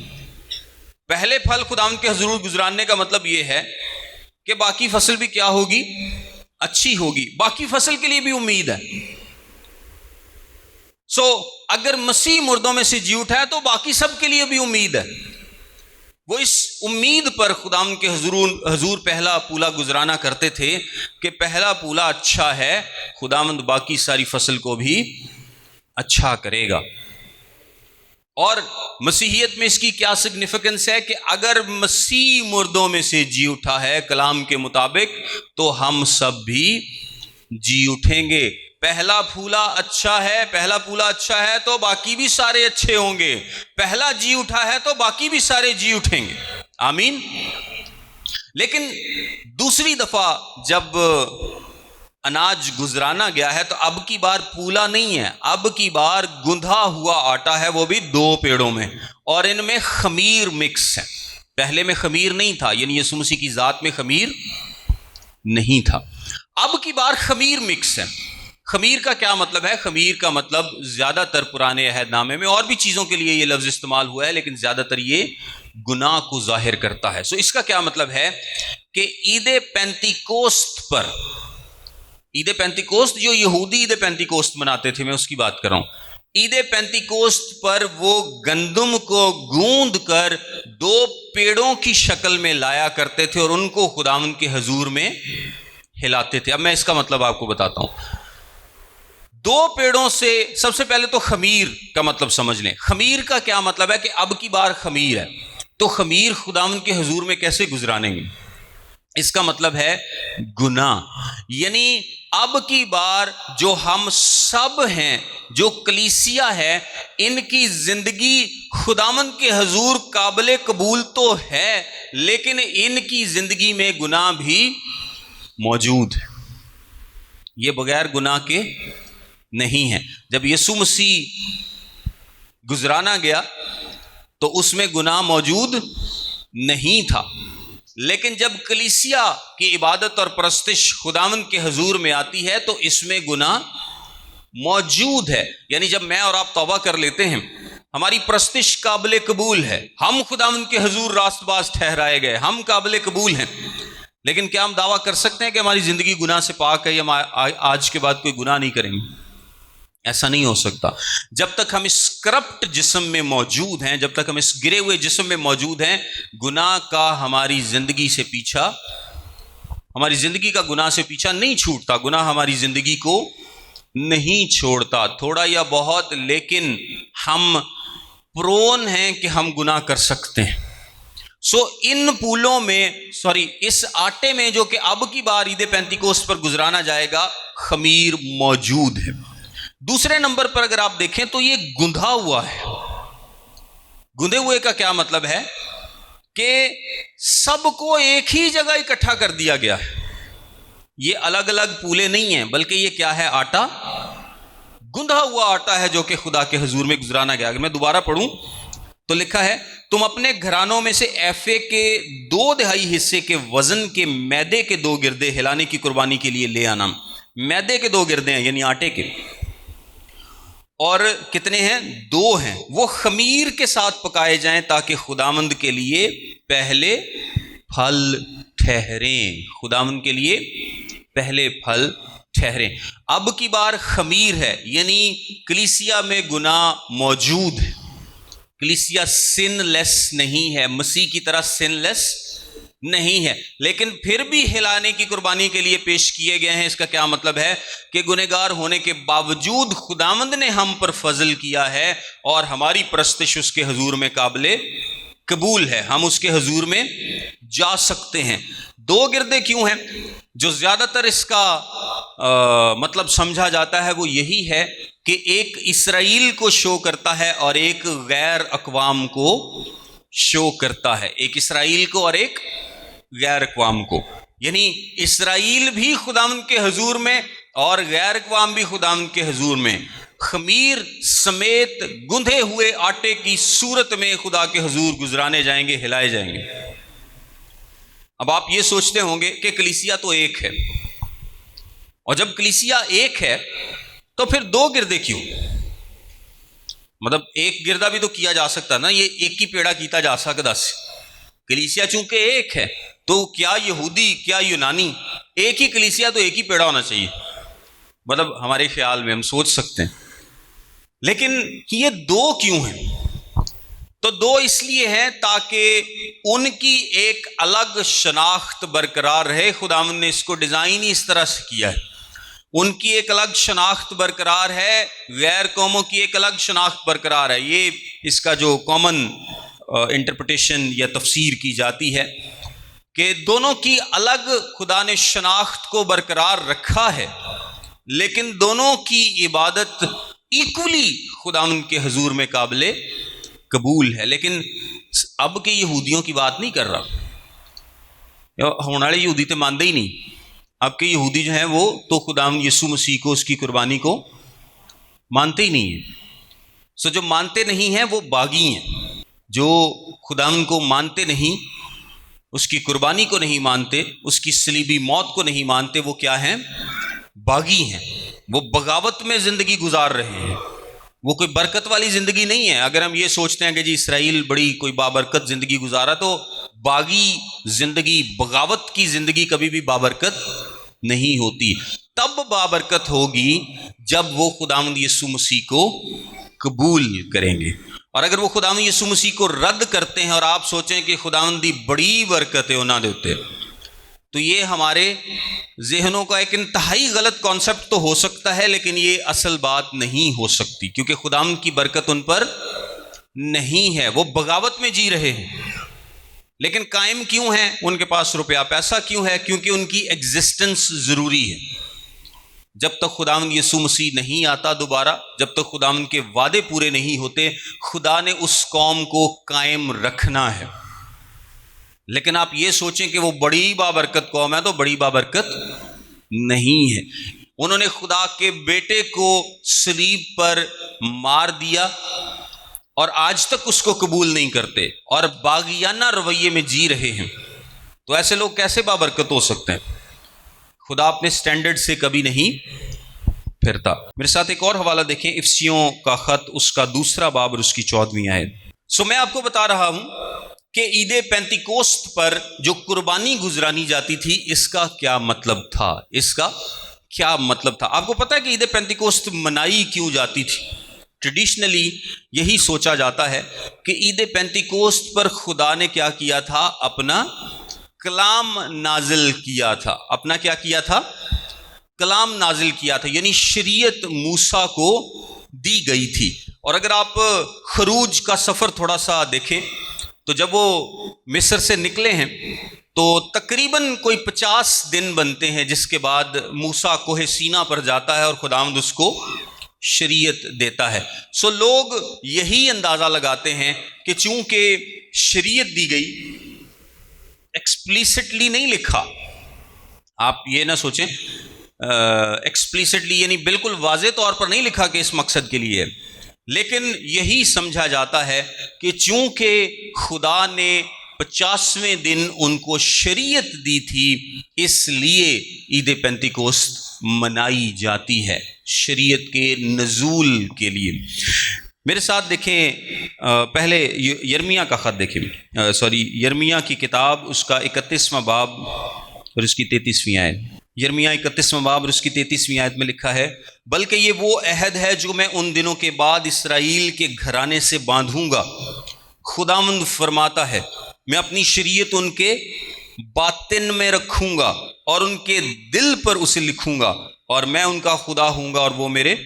پہلے پھل خداوند کے حضور گزرانے کا مطلب یہ ہے کہ باقی فصل بھی کیا ہوگی؟ اچھی ہوگی، باقی فصل کے لیے بھی امید ہے۔ اگر مسیح مردوں میں سے جی اٹھا ہے تو باقی سب کے لیے بھی امید ہے۔ وہ اس امید پر خداوند کے حضور پہلا پولا گزرانا کرتے تھے کہ پہلا پولا اچھا ہے، خداوند باقی ساری فصل کو بھی اچھا کرے گا۔ اور مسیحیت میں اس کی کیا سگنیفیکنس ہے کہ اگر مسیح مردوں میں سے جی اٹھا ہے کلام کے مطابق تو ہم سب بھی جی اٹھیں گے۔ پہلا پھولا اچھا ہے تو باقی بھی سارے اچھے ہوں گے، پہلا جی اٹھا ہے تو باقی بھی سارے جی اٹھیں گے، آمین۔ لیکن دوسری دفعہ جب اناج گزرانا گیا ہے تو اب کی بار پھولا نہیں ہے، اب کی بار گندھا ہوا آٹا ہے، وہ بھی 2 پیڑوں میں، اور ان میں خمیر مکس ہے۔ پہلے میں خمیر نہیں تھا، یعنی یسوع مسیح کی ذات میں خمیر نہیں تھا، اب کی بار خمیر مکس ہے۔ خمیر کا کیا مطلب ہے؟ خمیر کا مطلب زیادہ تر پرانے عہد نامے میں اور بھی چیزوں کے لیے یہ لفظ استعمال ہوا ہے، لیکن زیادہ تر یہ گناہ کو ظاہر کرتا ہے۔ سو اس کا کیا مطلب ہے کہ عید پینتیکوست پر، عید پینتیکوست جو یہودی عید پینتیکوست مناتے تھے، میں اس کی بات کر رہا ہوں، عید پینتیکوست پر وہ گندم کو گوندھ کر 2 پیڑوں کی شکل میں لایا کرتے تھے اور ان کو خداوند کے حضور میں ہلاتے تھے۔ اب میں اس کا مطلب آپ کو بتاتا ہوں۔ 2 پیڑوں سے، سب سے پہلے تو خمیر کا مطلب سمجھ لیں۔ خمیر کا کیا مطلب ہے کہ اب کی بار خمیر ہے، تو خمیر خداوند کے حضور میں کیسے گزرانیں گے؟ اس کا مطلب ہے گناہ، یعنی اب کی بار جو ہم سب ہیں، جو کلیسیا ہے، ان کی زندگی خداوند کے حضور قابل قبول تو ہے، لیکن ان کی زندگی میں گناہ بھی موجود ہے، یہ بغیر گناہ کے نہیں ہے۔ جب یسوع مسیح گزرانا گیا تو اس میں گناہ موجود نہیں تھا، لیکن جب کلیسیا کی عبادت اور پرستش خداوند کے حضور میں آتی ہے تو اس میں گناہ موجود ہے۔ یعنی جب میں اور آپ توبہ کر لیتے ہیں، ہماری پرستش قابل قبول ہے، ہم خداوند کے حضور راست باز ٹھہرائے گئے، ہم قابل قبول ہیں، لیکن کیا ہم دعویٰ کر سکتے ہیں کہ ہماری زندگی گناہ سے پاک ہے یا ہم آج کے بعد کوئی گناہ نہیں کریں گے؟ ایسا نہیں ہو سکتا۔ جب تک ہم اس کرپٹ جسم میں موجود ہیں، جب تک ہم اس گرے ہوئے جسم میں موجود ہیں، گناہ کا ہماری زندگی سے پیچھا، ہماری زندگی کا گناہ سے پیچھا نہیں چھوٹتا، گناہ ہماری زندگی کو نہیں چھوڑتا، تھوڑا یا بہت، لیکن ہم پرون ہیں کہ ہم گناہ کر سکتے ہیں۔ ان پھولوں میں، اس آٹے میں جو کہ اب کی بار عید پینتیکوست پر گزرانا جائے گا، خمیر موجود ہے۔ دوسرے نمبر پر اگر آپ دیکھیں تو یہ گندھا ہوا ہے۔ گندھے ہوئے کا کیا مطلب ہے کہ سب کو ایک ہی جگہ اکٹھا کر دیا گیا ہے، یہ الگ الگ پھولے نہیں ہیں، بلکہ یہ کیا ہے؟ آٹا، گندھا ہوا آٹا ہے جو کہ خدا کے حضور میں گزرانا گیا۔ اگر میں دوبارہ پڑھوں تو لکھا ہے، تم اپنے گھرانوں میں سے ایفے کے 2/3 حصے کے وزن کے میدے کے 2 گردے ہلانے کی قربانی کے لیے لے آنا۔ میدے کے 2 گردے ہیں، یعنی آٹے کے، اور کتنے ہیں؟ 2 ہیں، وہ خمیر کے ساتھ پکائے جائیں تاکہ خداوند کے لیے پہلے پھل ٹھہریں، خداوند کے لیے پہلے پھل ٹھہریں۔ اب کی بار خمیر ہے، یعنی کلیسیا میں گناہ موجود ہے، کلیسیا سن لیس نہیں ہے، مسیح کی طرح سن لیس نہیں ہے، لیکن پھر بھی ہلانے کی قربانی کے لیے پیش کیے گئے ہیں۔ اس کا کیا مطلب ہے کہ گنہگار ہونے کے باوجود خداوند نے ہم پر فضل کیا ہے اور ہماری پرستش اس کے حضور میں قابل قبول ہے، ہم اس کے حضور میں جا سکتے ہیں۔ 2 گردے کیوں ہیں؟ جو زیادہ تر اس کا مطلب سمجھا جاتا ہے وہ یہی ہے کہ ایک اسرائیل کو شو کرتا ہے اور ایک غیر اقوام کو شو کرتا ہے، ایک اسرائیل کو اور ایک غیر اقوام کو، یعنی اسرائیل بھی خداوند کے حضور میں اور غیر اقوام بھی خداوند کے حضور میں خمیر سمیت گندھے ہوئے آٹے کی صورت میں خدا کے حضور گزرانے جائیں گے، ہلائے جائیں گے۔ اب آپ یہ سوچتے ہوں گے کہ کلیسیا تو ایک ہے، اور جب کلیسیا ایک ہے تو پھر 2 گردے کیوں؟ مطلب ایک گردہ بھی تو کیا جا سکتا نا، یہ ایک ہی پیڑا کیتا جا سکتا سی۔ کلیسیا چونکہ ایک ہے تو کیا یہودی کیا یونانی، ایک ہی کلیسیا تو ایک ہی پیڑا ہونا چاہیے، مطلب ہمارے خیال میں ہم سوچ سکتے ہیں، لیکن یہ 2 کیوں ہیں؟ تو 2 اس لیے ہیں تاکہ ان کی ایک الگ شناخت برقرار رہے۔ خداوند نے اس کو ڈیزائن ہی اس طرح سے کیا ہے، ان کی ایک الگ شناخت برقرار ہے، غیر قوموں کی ایک الگ شناخت برقرار ہے۔ یہ اس کا جو کامن انٹرپریٹیشن یا تفسیر کی جاتی ہے کہ دونوں کی الگ خدا نے شناخت کو برقرار رکھا ہے، لیکن دونوں کی عبادت ایکولی خداوند کے حضور میں قابل قبول ہے. لیکن اب کے یہودیوں کی بات نہیں کر رہا، ہونے والے یہودی تو مانتے ہی نہیں. اب کے یہودی جو ہیں وہ تو خداوند یسوع مسیح کو، اس کی قربانی کو مانتے ہی نہیں ہیں. سو جو مانتے نہیں ہیں وہ باغی ہیں. جو خداوند کو مانتے نہیں، اس کی قربانی کو نہیں مانتے، اس کی صلیبی موت کو نہیں مانتے، وہ کیا ہیں؟ باغی ہیں. وہ بغاوت میں زندگی گزار رہے ہیں. وہ کوئی برکت والی زندگی نہیں ہے. اگر ہم یہ سوچتے ہیں کہ جی اسرائیل بڑی کوئی بابرکت زندگی گزارا، تو باغی زندگی، بغاوت کی زندگی کبھی بھی بابرکت نہیں ہوتی. تب بابرکت ہوگی جب وہ خداوند یسوع مسیح کو قبول کریں گے. اور اگر وہ خداوند یسوع مسیح کو رد کرتے ہیں اور آپ سوچیں کہ خداوند دی بڑی برکت ہے انہاں دے اوتے، تو یہ ہمارے ذہنوں کا ایک انتہائی غلط کانسیپٹ تو ہو سکتا ہے، لیکن یہ اصل بات نہیں ہو سکتی، کیونکہ خداوند کی برکت ان پر نہیں ہے. وہ بغاوت میں جی رہے ہیں، لیکن قائم کیوں ہیں؟ ان کے پاس روپیہ پیسہ کیوں ہے؟ کیونکہ ان کی ایگزسٹنس ضروری ہے. جب تک خداوند یسوع مسیح نہیں آتا دوبارہ، جب تک خداوند کے وعدے پورے نہیں ہوتے، خدا نے اس قوم کو قائم رکھنا ہے. لیکن آپ یہ سوچیں کہ وہ بڑی بابرکت قوم ہے، تو بڑی بابرکت نہیں ہے. انہوں نے خدا کے بیٹے کو صلیب پر مار دیا اور آج تک اس کو قبول نہیں کرتے اور باغیانہ رویے میں جی رہے ہیں. تو ایسے لوگ کیسے بابرکت ہو سکتے ہیں؟ خدا اپنے سٹینڈرڈ سے کبھی نہیں پھرتا. میرے ساتھ ایک اور حوالہ دیکھیں، افسیوں کا خط، اس کا 2 باب اور اس کی 14ویں آیت. میں آپ کو بتا رہا ہوں کہ عید پینتیکوست پر جو قربانی گزرانی جاتی تھی، اس کا کیا مطلب تھا؟ اس کا کیا مطلب تھا؟ آپ کو پتہ ہے کہ عید پینتیکوست منائی کیوں جاتی تھی؟ ٹریڈیشنلی یہی سوچا جاتا ہے کہ عید پینتیکوست پر خدا نے کیا کیا تھا؟ اپنا کلام نازل کیا تھا. اپنا کیا کیا تھا؟ کلام نازل کیا تھا، یعنی شریعت موسیٰ کو دی گئی تھی. اور اگر آپ خروج کا سفر تھوڑا سا دیکھیں تو جب وہ مصر سے نکلے ہیں تو تقریباً کوئی 50 دن بنتے ہیں، جس کے بعد موسیٰ کوہ سینا پر جاتا ہے اور خداوند اس کو شریعت دیتا ہے. لوگ یہی اندازہ لگاتے ہیں کہ چونکہ شریعت دی گئی، ایکسپلیسٹلی نہیں لکھا، آپ یہ نہ سوچیں ایکسپلیسٹلی یعنی بالکل واضح طور پر نہیں لکھا کہ اس مقصد کے لیے، لیکن یہی سمجھا جاتا ہے کہ چونکہ خدا نے 50ویں دن ان کو شریعت دی تھی، اس لیے عید پینتیکوست منائی جاتی ہے، شریعت کے نزول کے لیے. میرے ساتھ دیکھیں پہلے یرمیہ کا خط دیکھیں، یرمیہ کی کتاب، اس کا 31واں باب اور اس کی 33ویں آیت. یرمیہ 31واں باب اور اس کی 33ویں آیت میں لکھا ہے، بلکہ یہ وہ عہد ہے جو میں ان دنوں کے بعد اسرائیل کے گھرانے سے باندھوں گا. خداوند فرماتا ہے، میں اپنی شریعت ان کے باطن میں رکھوں گا اور ان کے دل پر اسے لکھوں گا، اور میں ان کا خدا ہوں گا اور وہ میرے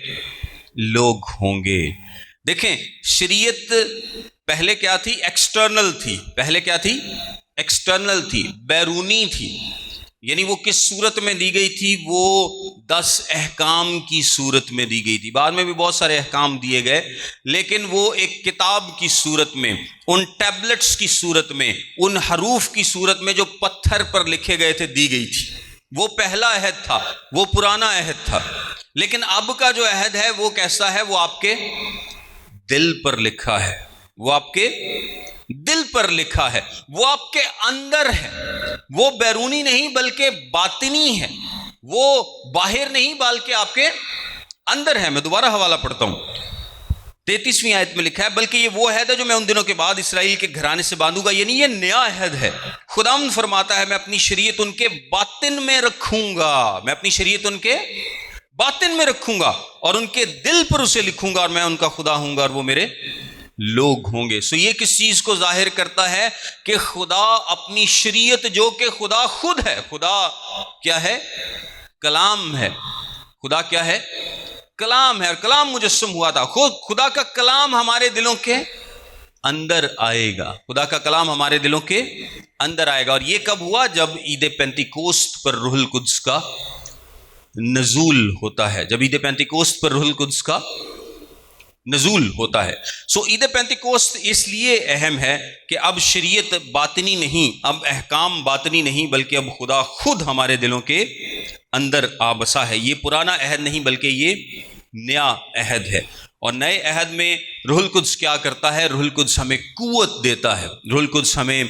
لوگ ہوں گے. دیکھیں، شریعت پہلے کیا تھی؟ ایکسٹرنل تھی. پہلے کیا تھی؟ ایکسٹرنل تھی، بیرونی تھی. یعنی وہ کس صورت میں دی گئی تھی؟ وہ 10 احکام کی صورت میں دی گئی تھی. بعد میں بھی بہت سارے احکام دیے گئے، لیکن وہ ایک کتاب کی صورت میں، ان ٹیبلٹس کی صورت میں، ان حروف کی صورت میں جو پتھر پر لکھے گئے تھے دی گئی تھی. وہ پہلا عہد تھا، وہ پرانا عہد تھا. لیکن اب کا جو عہد ہے وہ کیسا ہے؟ وہ آپ کے دل پر لکھا ہے. وہ آپ کے دل پر لکھا ہے، وہ آپ کے اندر ہے. وہ بیرونی نہیں بلکہ باطنی ہے. وہ باہر نہیں بلکہ آپ کے اندر ہے. میں دوبارہ حوالہ پڑھتا ہوں. 33ویں آیت میں لکھا ہے، بلکہ یہ وہ عہد ہے جو میں ان دنوں کے بعد اسرائیل کے گھرانے سے باندھوں گا. یعنی یہ نیا عہد ہے. خداوند فرماتا ہے، میں اپنی شریعت ان کے باطن میں رکھوں گا. میں اپنی شریعت ان کے باطن میں رکھوں گا اور ان کے دل پر اسے لکھوں گا، اور میں ان کا خدا ہوں گا اور وہ میرے لوگ ہوں گے. یہ کس چیز کو ظاہر کرتا ہے؟ کہ خدا اپنی شریعت، جو کہ خدا خود ہے. خدا کیا ہے؟ کلام ہے. خدا کیا ہے؟ کلام ہے. اور کلام مجسم ہوا تھا. خدا کا کلام ہمارے دلوں کے اندر آئے گا. خدا کا کلام ہمارے دلوں کے اندر آئے گا. اور یہ کب ہوا؟ جب عید پینتیکوست پر روح القدس کا نزول ہوتا ہے، جب عید پینتیکوست پر روح القدس کا نزول ہوتا ہے. سو عید پینتیکوست اس لیے اہم ہے کہ اب شریعت باطنی نہیں، اب احکام باطنی نہیں، بلکہ اب خدا خود ہمارے دلوں کے اندر آبسا ہے. یہ پرانا عہد نہیں بلکہ یہ نیا عہد ہے. اور نئے عہد میں روح القدس کیا کرتا ہے؟ روح القدس ہمیں قوت دیتا ہے، روح القدس ہمیں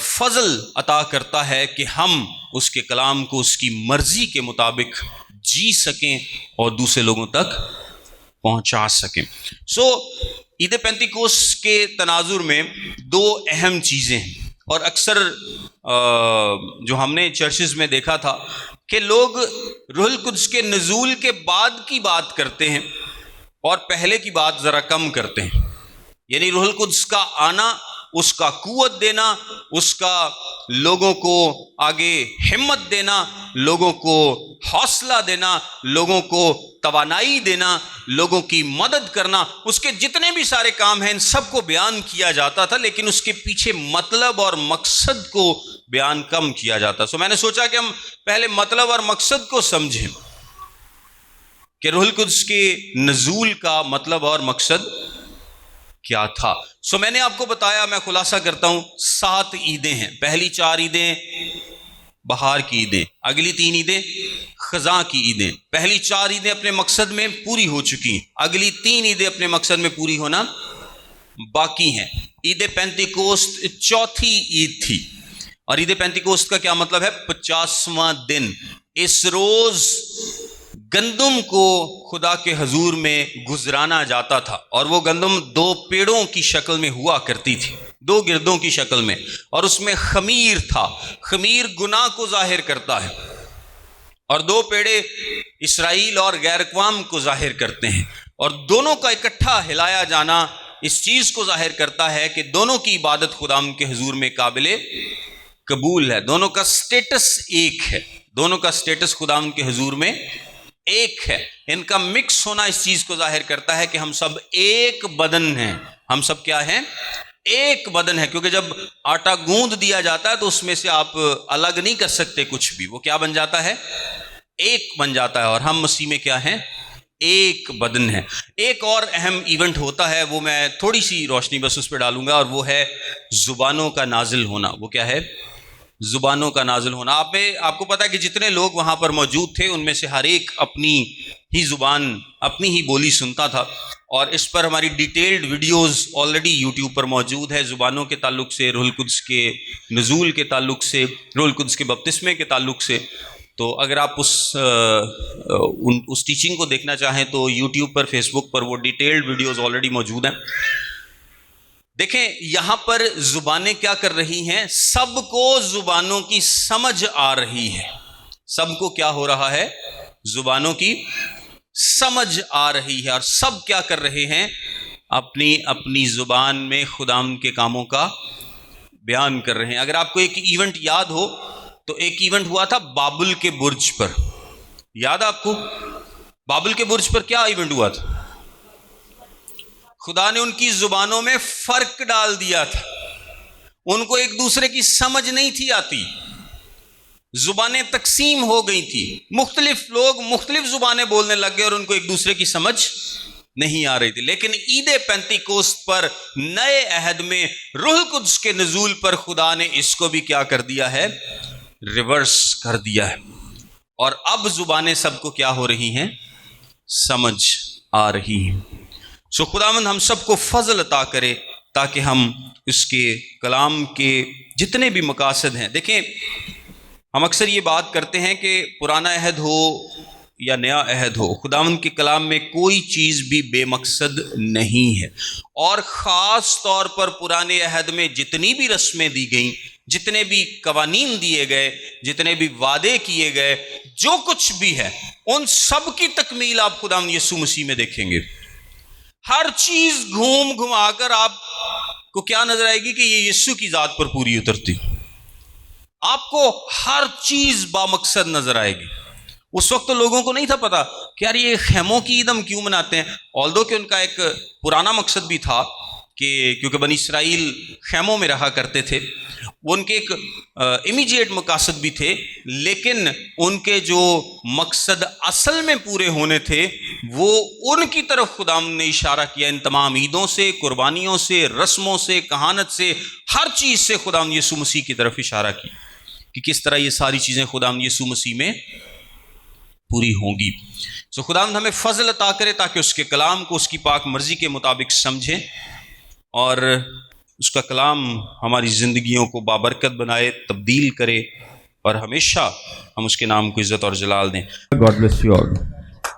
فضل عطا کرتا ہے کہ ہم اس کے کلام کو اس کی مرضی کے مطابق جی سکیں اور دوسرے لوگوں تک پہنچا سکیں. سو عید پینتیکوست کے تناظر میں دو اہم چیزیں ہیں، اور اکثر جو ہم نے چرچز میں دیکھا تھا کہ لوگ روح القدس کے نزول کے بعد کی بات کرتے ہیں اور پہلے کی بات ذرا کم کرتے ہیں. یعنی روح القدس کا آنا، اس کا قوت دینا، اس کا لوگوں کو آگے ہمت دینا، لوگوں کو حوصلہ دینا، لوگوں کو توانائی دینا، لوگوں کی مدد کرنا، اس کے جتنے بھی سارے کام ہیں ان سب کو بیان کیا جاتا تھا، لیکن اس کے پیچھے مطلب اور مقصد کو بیان کم کیا جاتا. سو میں نے سوچا کہ ہم پہلے مطلب اور مقصد کو سمجھیں کہ روح القدس کے نزول کا مطلب اور مقصد کیا تھا. سو میں نے آپ کو بتایا، میں خلاصہ کرتا ہوں، 7 عیدیں ہیں. پہلی 4 عیدیں بہار کی عیدیں، اگلی 3 عیدیں خزاں کی عیدیں. پہلی 4 عیدیں اپنے مقصد میں پوری ہو چکی ہیں، اگلی 3 عیدیں اپنے مقصد میں پوری ہونا باقی ہیں. عید پینتیکوست چوتھی عید تھی، اور عید پینتیکوست کا کیا مطلب ہے؟ 50واں دن. اس روز گندم کو خدا کے حضور میں گزرانا جاتا تھا، اور وہ گندم 2 پیڑوں کی شکل میں ہوا کرتی تھی، 2 گردوں کی شکل میں، اور اس میں خمیر تھا. خمیر گناہ کو ظاہر کرتا ہے، اور 2 پیڑے اسرائیل اور غیر اقوام کو ظاہر کرتے ہیں، اور دونوں کا اکٹھا ہلایا جانا اس چیز کو ظاہر کرتا ہے کہ دونوں کی عبادت خدا کے حضور میں قابل قبول ہے. دونوں کا سٹیٹس ایک ہے، دونوں کا سٹیٹس خدا کے حضور میں ایک ہے. ان کا مکس ہونا اس چیز کو ظاہر کرتا ہے کہ ہم سب ایک بدن ہیں. ہم سب کیا ہیں؟ ایک بدن ہے. کیونکہ جب آٹا گوندھ دیا جاتا ہے تو اس میں سے آپ الگ نہیں کر سکتے کچھ بھی، وہ کیا بن جاتا ہے؟ ایک بن جاتا ہے. اور ہم مسیح میں کیا ہیں؟ ایک بدن ہے. ایک اور اہم ایونٹ ہوتا ہے، وہ میں تھوڑی سی روشنی بس اس پہ ڈالوں گا، اور وہ ہے زبانوں کا نازل ہونا. وہ کیا ہے؟ زبانوں کا نازل ہونا. آپ کو پتا ہے کہ جتنے لوگ وہاں پر موجود تھے ان میں سے ہر ایک اپنی ہی زبان، اپنی ہی بولی سنتا تھا، اور اس پر ہماری ڈیٹیلڈ ویڈیوز آلریڈی یوٹیوب پر موجود ہے، زبانوں کے تعلق سے، روح القدس کے نزول کے تعلق سے، روح القدس کے بپتسمے کے تعلق سے. تو اگر آپ اس ٹیچنگ کو دیکھنا چاہیں تو یوٹیوب پر، فیس بک پر وہ ڈیٹیلڈ ویڈیوز آلریڈی موجود ہیں. دیکھیں یہاں پر زبانیں کیا کر رہی ہیں؟ سب کو زبانوں کی سمجھ آ رہی ہے. سب کو کیا ہو رہا ہے؟ زبانوں کی سمجھ آ رہی ہے. اور سب کیا کر رہے ہیں؟ اپنی اپنی زبان میں خدا کے کاموں کا بیان کر رہے ہیں. اگر آپ کو ایک ایونٹ یاد ہو تو ایک ایونٹ ہوا تھا بابل کے برج پر. یاد آپ کو بابل کے برج پر کیا ایونٹ ہوا تھا؟ خدا نے ان کی زبانوں میں فرق ڈال دیا تھا. ان کو ایک دوسرے کی سمجھ نہیں تھی آتی، زبانیں تقسیم ہو گئی تھی، مختلف لوگ مختلف زبانیں بولنے لگ گئے اور ان کو ایک دوسرے کی سمجھ نہیں آ رہی تھی. لیکن عید پینتیکوست پر، نئے عہد میں، روح القدس کے نزول پر خدا نے اس کو بھی کیا کر دیا ہے؟ ریورس کر دیا ہے. اور اب زبانیں سب کو کیا ہو رہی ہیں؟ سمجھ آ رہی ہیں. سو خداوند ہم سب کو فضل عطا کرے تاکہ ہم اس کے کلام کے جتنے بھی مقاصد ہیں. دیکھیں ہم اکثر یہ بات کرتے ہیں کہ پرانا عہد ہو یا نیا عہد ہو، خداوند کے کلام میں کوئی چیز بھی بے مقصد نہیں ہے. اور خاص طور پر پرانے عہد میں جتنی بھی رسمیں دی گئیں، جتنے بھی قوانین دیے گئے، جتنے بھی وعدے کیے گئے، جو کچھ بھی ہے، ان سب کی تکمیل آپ خداوند یسوع مسیح میں دیکھیں گے. ہر چیز گھوم گھما کر آپ کو کیا نظر آئے گی کہ یہ یسوع کی ذات پر پوری اترتی. آپ کو ہر چیز بامقصد نظر آئے گی. اس وقت تو لوگوں کو نہیں تھا پتا کہ یار یہ خیموں کی عید ہم کیوں مناتے ہیں. آلدو کہ ان کا ایک پرانا مقصد بھی تھا کہ کیونکہ بنی اسرائیل خیموں میں رہا کرتے تھے، وہ ان کے ایک امیجیٹ مقاصد بھی تھے، لیکن ان کے جو مقصد اصل میں پورے ہونے تھے وہ ان کی طرف خدا نے اشارہ کیا. ان تمام عیدوں سے، قربانیوں سے، رسموں سے، کہانت سے، ہر چیز سے خدا یسوع مسیح کی طرف اشارہ کی کہ کس طرح یہ ساری چیزیں خدا یسوع مسیح میں پوری ہوں گی. سو خدا ہمیں فضل عطا کرے تاکہ اس کے کلام کو اس کی پاک مرضی کے مطابق سمجھیں اور اس کا کلام ہماری زندگیوں کو بابرکت بنائے، تبدیل کرے اور ہمیشہ ہم اس کے نام کو عزت اور جلال دیں. God bless you all.